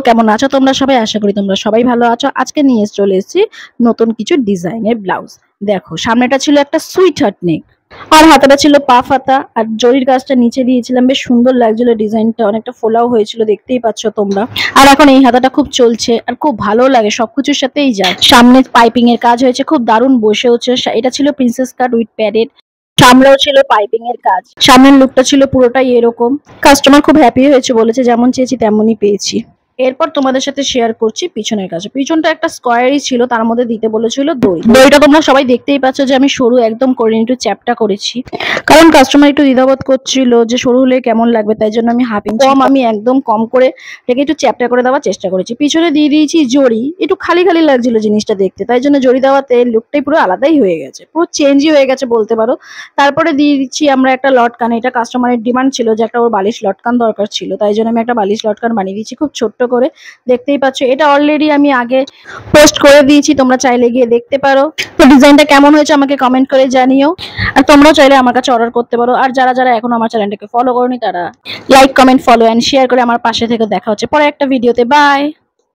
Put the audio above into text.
কেমন আছো তোমরা সবাই? আশা করি তোমরা সবাই ভালো আছো। আজকে নিয়ে চলে এসেছি নতুন কিছু ডিজাইনের ব্লাউজ। দেখো, সামনেটা ছিল একটা সুইট হার্ট নেক, আর হাতাটা ছিল পাফ হাতা, আর জরির কাজটা নিচে দিয়েছিলাম। বেশ সুন্দর লাগছিল ডিজাইনটা, অনেকটা ফোলাও হয়েছিল, দেখতেই পাচ্ছ তোমরা। আর এখন এই হাতাটা খুব চলছে আর খুব ভালো লাগে, সবকিছুর সাথেই যায়। সামনে পাইপিং এর কাজ হয়েছে, খুব দারুণ বসেওছে। এটা ছিল প্রিন্সেস কাট উইথ প্যাডেড, সামনেও ছিল পাইপিং এর কাজ। সামনের লুকটা ছিল পুরোটাই এরকম। কাস্টমার খুব হ্যাপি হয়েছে, বলেছে যেমন চেয়েছি তেমনই পেয়েছি। এরপর তোমাদের সাথে শেয়ার করছি পিছনের কাজ। পিছনটা একটা স্কোয়ারই ছিল, তার মধ্যে দিতে বলেছিল দই। দইটা তোমরা সবাই দেখতেই পাচ্ছ যে আমি সরু একদম করে একটু চ্যাপটা করেছি, কারণ কাস্টমার একটু দ্বিধাবোধ করছিল যে সরু হলে কেমন লাগবে, তাই জন্য আমি হাফ ইঞ্চি আমি একদম কম করে রেখে একটু চ্যাপটা করে দেওয়ার চেষ্টা করেছি। পিছনে দিয়ে দিয়েছি জড়ি, একটু খালি খালি লাগছিল জিনিসটা দেখতে, তাই জন্য জড়ি দেওয়াতে লুকটাই পুরো আলাদাই হয়ে গেছে, পুরো চেঞ্জই হয়ে গেছে বলতে পারো। তারপরে দিয়ে দিচ্ছি আমরা একটা লটকান। এটা কাস্টমারের ডিমান্ড ছিল যে একটা ওর বালিশ লটকান দরকার ছিল, তাই জন্য আমি একটা বালিশ লটকান বানিয়ে দিচ্ছি খুব ছোট্ট করে। দেখতেই পাচ্ছ, এটা অলরেডি আমি আগে পোস্ট করে দিয়েছি, তোমরা চাইলে গিয়ে দেখতে পারো। তো ডিজাইনটা কেমন হয়েছে আমাকে কমেন্ট করে জানিও, আর তোমরাও চাইলে আমার কাছে অর্ডার করতে পারো। আর যারা যারা এখন আমার চ্যানেলটাকে ফলো করোনি তারা like, comment, follow and share করে আমার পাশে থেকে। দেখা হচ্ছে পরে একটা ভিডিওতে। বাই।